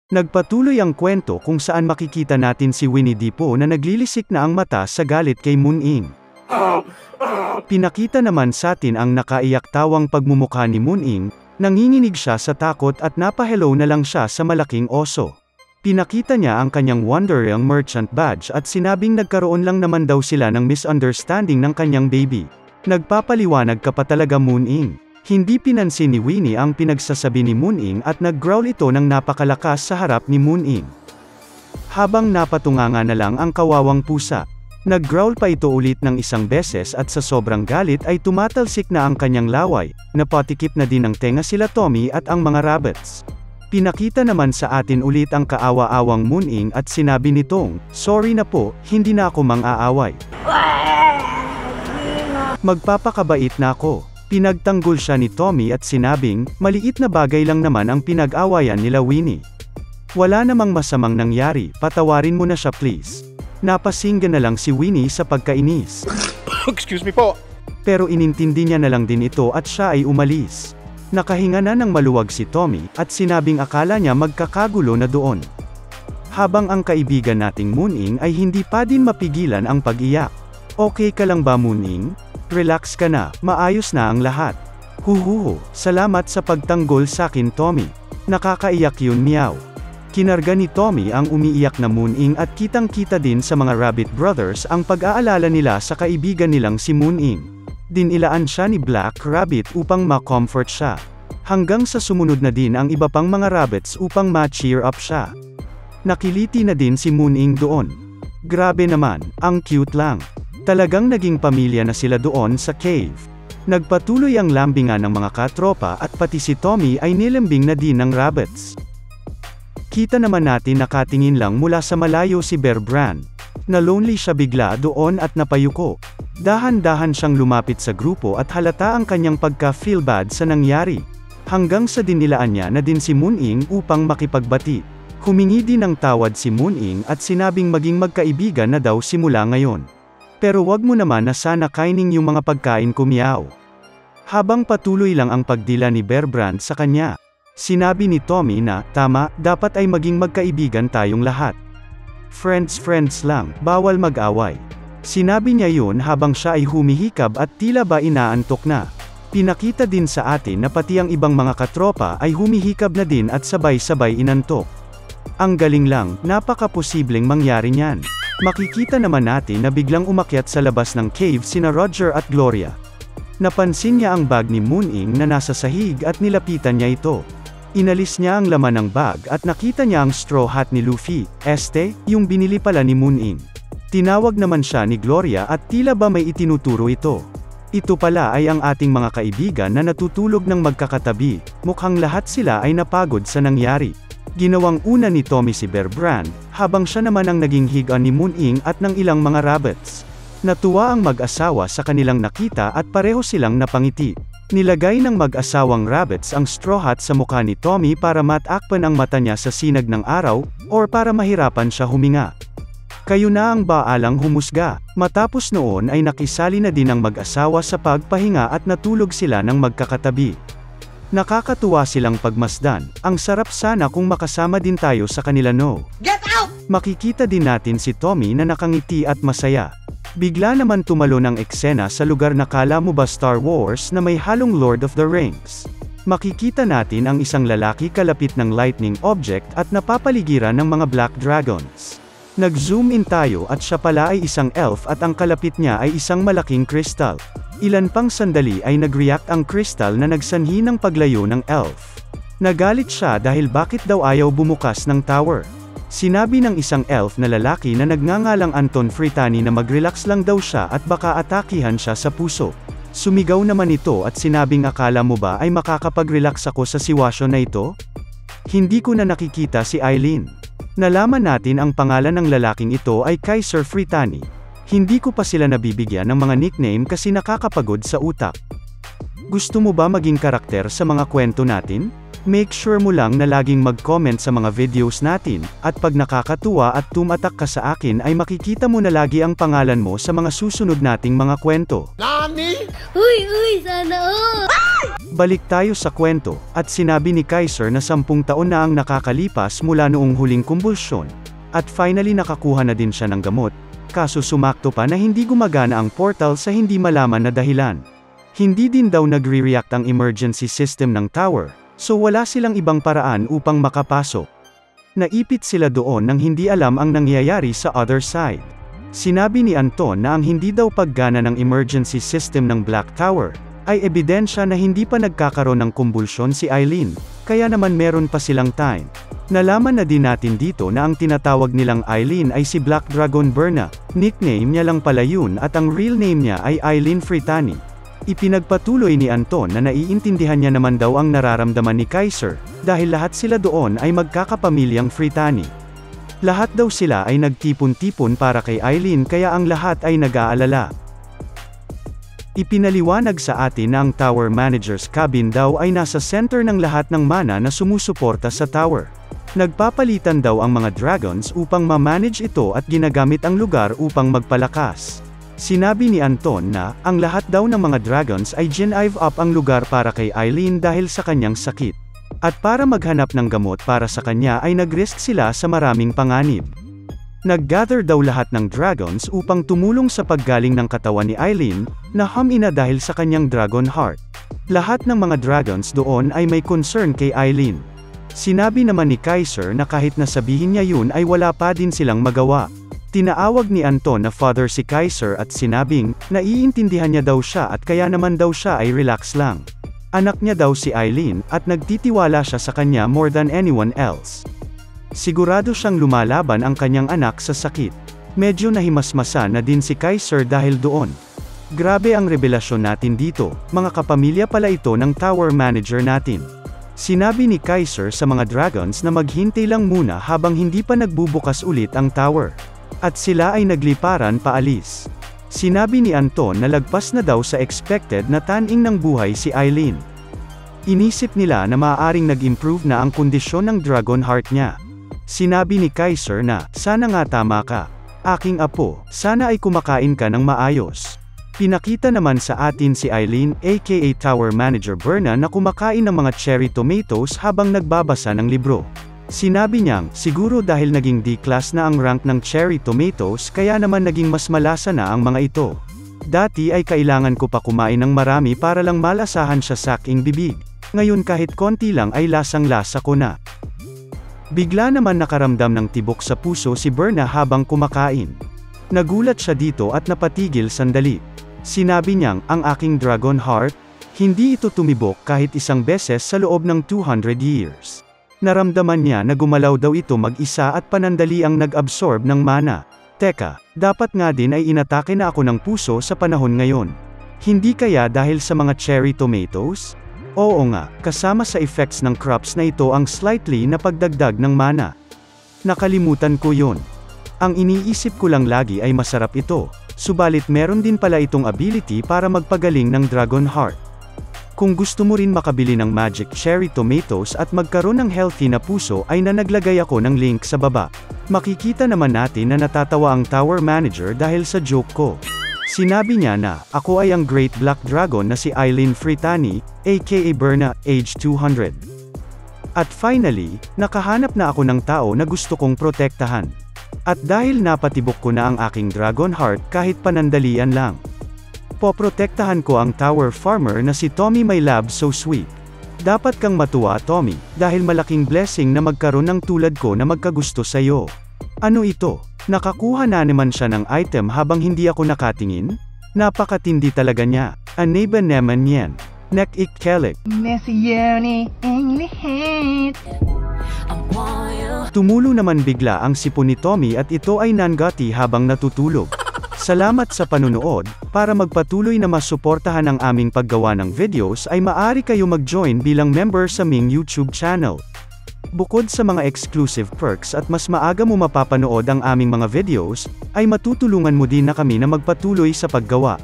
Nagpatuloy ang kwento kung saan makikita natin si Winnie the Pooh na naglilisik na ang mata sa galit kay Moon-ing. Pinakita naman sa atin ang nakaiyak-tawang pagmumukha ni Moon-ing, nanginginig siya sa takot at napahello na lang siya sa malaking oso. Pinakita niya ang kanyang Wonderring Merchant Badge at sinabing nagkaroon lang naman daw sila ng misunderstanding ng kanyang baby. Nagpapaliwanag ka pa talaga Moon-ing. Hindi pinansin ni Winnie ang pinagsasabi ni Moon-ing at nag-growl ito ng napakalakas sa harap ni Moon-ing. Habang napatunganga na lang ang kawawang pusa, nag-growl pa ito ulit ng isang beses at sa sobrang galit ay tumatalsik na ang kanyang laway, napatikip na din ng tenga sila Tommy at ang mga rabbits. Pinakita naman sa atin ulit ang kaawa-awang Moon-ing at sinabi nitong, "Sorry na po, hindi na ako mang-aaway. Magpapakabait na ako." Pinagtanggol siya ni Tommy at sinabing, maliit na bagay lang naman ang pinag-awayan nila Winnie. Wala namang masamang nangyari, patawarin mo na siya please. Napasinggan na lang si Winnie sa pagkainis. Excuse me po. Pero inintindi niya na lang din ito at siya ay umalis. Nakahinga na ng maluwag si Tommy, at sinabing akala niya magkakagulo na doon. Habang ang kaibigan nating Moon-ing ay hindi pa din mapigilan ang pag-iyak. Okay ka lang ba Moon-ing? Relax ka na, maayos na ang lahat. Huhuhu, salamat sa pagtanggol sakin Tommy. Nakakaiyak yun meow. Kinarga ni Tommy ang umiiyak na Moon-ing at kitang-kita din sa mga Rabbit Brothers ang pag-aalala nila sa kaibigan nilang si Moon-ing. Dinilaan siya ni Black Rabbit upang ma-comfort siya. Hanggang sa sumunod na din ang iba pang mga rabbits upang ma-cheer up siya. Nakiliti na din si Moon-ing doon. Grabe naman, ang cute lang. Talagang naging pamilya na sila doon sa cave. Nagpatuloy ang lambingan ng mga katropa at pati si Tommy ay nilambing na din ng rabbits. Kita naman natin nakatingin lang mula sa malayo si Bear Brand. Na lonely siya bigla doon at napayuko. Dahan-dahan siyang lumapit sa grupo at halata ang kanyang pagka-feel bad sa nangyari. Hanggang sa dinilaan niya na din si Moon-ing upang makipagbati. Humingi din ng tawad si Moon-ing at sinabing maging magkaibigan na daw simula ngayon. Pero wag mo naman na sana kainin yung mga pagkain ko meow. Habang patuloy lang ang pagdila ni Bear Brand sa kanya, sinabi ni Tommy na, tama, dapat ay maging magkaibigan tayong lahat. Friends lang, bawal mag-away. Sinabi niya yun habang siya ay humihikab at tila ba inaantok na. Pinakita din sa atin na pati ang ibang mga katropa ay humihikab na din at sabay-sabay inantok. Ang galing lang, napaka-posibleng mangyari niyan. Makikita naman natin na biglang umakyat sa labas ng cave sina Roger at Gloria. Napansin niya ang bag ni Moon-ing na nasa sahig at nilapitan niya ito. Inalis niya ang laman ng bag at nakita niya ang straw hat ni Luffy, yung binili pala ni Moon-ing. Tinawag naman siya ni Gloria at tila ba may itinuturo ito. Ito pala ay ang ating mga kaibigan na natutulog ng magkakatabi, mukhang lahat sila ay napagod sa nangyari. Ginawang una ni Tommy si Bear Brand, habang siya naman ang naging higaan ni Moon-ing at ng ilang mga rabbits. Natuwa ang mag-asawa sa kanilang nakita at pareho silang napangiti. Nilagay ng mag-asawang rabbits ang straw hat sa mukha ni Tommy para matakpan ang mata niya sa sinag ng araw, or para mahirapan siya huminga. Kayo na ang baalang humusga. Matapos noon ay nakisali na din ang mag-asawa sa pagpahinga at natulog sila ng magkakatabi. Nakakatuwa silang pagmasdan, ang sarap sana kung makasama din tayo sa kanila no. Get out! Makikita din natin si Tommy na nakangiti at masaya. Bigla naman tumalon ang eksena sa lugar na kala mo ba Star Wars na may halong Lord of the Rings. Makikita natin ang isang lalaki kalapit ng lightning object at napapaligiran ng mga black dragons. Nag-zoom in tayo at siya pala ay isang elf at ang kalapit niya ay isang malaking crystal. Ilan pang sandali ay nag-react ang crystal na nagsanhi ng paglayo ng elf. Nagalit siya dahil bakit daw ayaw bumukas ng tower. Sinabi ng isang elf na lalaki na nagngangalang Anton Fritani na mag-relax lang daw siya at baka atakihan siya sa puso. Sumigaw naman ito at sinabing akala mo ba ay makakapag-relax ako sa sitwasyon na ito? Hindi ko na nakikita si Eileen. Nalaman natin ang pangalan ng lalaking ito ay Kaiser Fritani. Hindi ko pa sila nabibigyan ng mga nickname kasi nakakapagod sa utak. Gusto mo ba maging karakter sa mga kwento natin? Make sure mo lang na laging mag-comment sa mga videos natin, at pag nakakatuwa at tumatak ka sa akin ay makikita mo na lagi ang pangalan mo sa mga susunod nating mga kwento. Nani? Uy, sana all! Balik tayo sa kwento, at sinabi ni Kaiser na 10 taon na ang nakakalipas mula noong huling kumbulsyon. At finally nakakuha na din siya ng gamot, kaso sumakto pa na hindi gumagana ang portal sa hindi malaman na dahilan. Hindi din daw nagre-react ang emergency system ng tower, so wala silang ibang paraan upang makapasok. Naipit sila doon nang hindi alam ang nangyayari sa other side. Sinabi ni Anton na ang hindi daw paggana ng emergency system ng Black Tower, ay ebidensya na hindi pa nagkakaroon ng kumbulsyon si Eileen, kaya naman meron pa silang time. Nalaman na din natin dito na ang tinatawag nilang Eileen ay si Black Dragon Berna, nickname niya lang pala yun at ang real name niya ay Eileen Fritani. Ipinagpatuloy ni Anton na naiintindihan niya naman daw ang nararamdaman ni Kaiser, dahil lahat sila doon ay magkakapamilyang Fritani. Lahat daw sila ay nagtipon-tipon para kay Eileen kaya ang lahat ay nag-aalala. Ipinaliwanag sa atin na ang tower manager's cabin daw ay nasa center ng lahat ng mana na sumusuporta sa tower. Nagpapalitan daw ang mga dragons upang ma-manage ito at ginagamit ang lugar upang magpalakas. Sinabi ni Anton na, ang lahat daw ng mga dragons ay gin-ive up ang lugar para kay Eileen dahil sa kanyang sakit. At para maghanap ng gamot para sa kanya ay nag-risk sila sa maraming panganib. Nag-gather daw lahat ng dragons upang tumulong sa paggaling ng katawan ni Eileen, na humina dahil sa kanyang dragon heart. Lahat ng mga dragons doon ay may concern kay Eileen. Sinabi naman ni Kaiser na kahit nasabihin niya yun ay wala pa din silang magawa. Tinaawag ni Anton na father si Kaiser at sinabing, naiintindihan niya daw siya at kaya naman daw siya ay relax lang. Anak niya daw si Eileen, at nagtitiwala siya sa kanya more than anyone else. Sigurado siyang lumalaban ang kanyang anak sa sakit. Medyo nahimasmasa na din si Kaiser dahil doon. Grabe ang revelasyon natin dito, mga kapamilya pala ito ng tower manager natin. Sinabi ni Kaiser sa mga dragons na maghintay lang muna habang hindi pa nagbubukas ulit ang tower. At sila ay nagliparan paalis. Sinabi ni Anton na lagpas na daw sa expected na taning ng buhay si Eileen. Inisip nila na maaaring nag-improve na ang kondisyon ng dragon heart niya. Sinabi ni Kaiser na, sana nga tama ka. Aking apo, sana ay kumakain ka ng maayos. Pinakita naman sa atin si Eileen aka Tower Manager Berna na kumakain ng mga cherry tomatoes habang nagbabasa ng libro. Sinabi niyang, siguro dahil naging D-class na ang rank ng cherry tomatoes kaya naman naging mas malasa na ang mga ito. Dati ay kailangan ko pa kumain ng marami para lang malasahan siya sa aking bibig. Ngayon kahit konti lang ay lasang-lasa ko na. Bigla naman nakaramdam ng tibok sa puso si Berna habang kumakain. Nagulat siya dito at napatigil sandali. Sinabi niyang, ang aking dragon heart, hindi ito tumibok kahit isang beses sa loob ng 200 years. Naramdaman niya na gumalaw daw ito mag-isa at panandali ang nag-absorb ng mana. Teka, dapat nga din ay inatake na ako ng puso sa panahon ngayon. Hindi kaya dahil sa mga cherry tomatoes? Oo nga, kasama sa effects ng crops na ito ang slightly na pagdagdag ng mana. Nakalimutan ko yon. Ang iniisip ko lang lagi ay masarap ito, subalit meron din pala itong ability para magpagaling ng dragon heart. Kung gusto mo rin makabili ng magic cherry tomatoes at magkaroon ng healthy na puso ay naglagay ako ng link sa baba. Makikita naman natin na natatawa ang tower manager dahil sa joke ko. Sinabi niya na, ako ay ang Great Black Dragon na si Eileen Fritani, aka Berna, age 200. At finally, nakahanap na ako ng tao na gusto kong protektahan. At dahil napatibok ko na ang aking dragon heart kahit panandalian lang. Poprotektahan ko ang tower farmer na si Tommy My Lab So Sweet. Dapat kang matuwa Tommy, dahil malaking blessing na magkaroon ng tulad ko na magkagusto sa'yo. Ano ito? Nakakuha na naman siya ng item habang hindi ako nakatingin? Napakatindi talaga niya. Aneba naman yan. Nek ikkelik. Tumulo naman bigla ang sipon ni Tommy at ito ay nangati habang natutulog. Salamat sa panunood. Para magpatuloy na masuportahan ang aming paggawa ng videos ay maaari kayo mag-join bilang member sa aming YouTube channel. Bukod sa mga exclusive perks at mas maaga mo mapapanood ang aming mga videos, ay matutulungan mo din na kami na magpatuloy sa paggawa.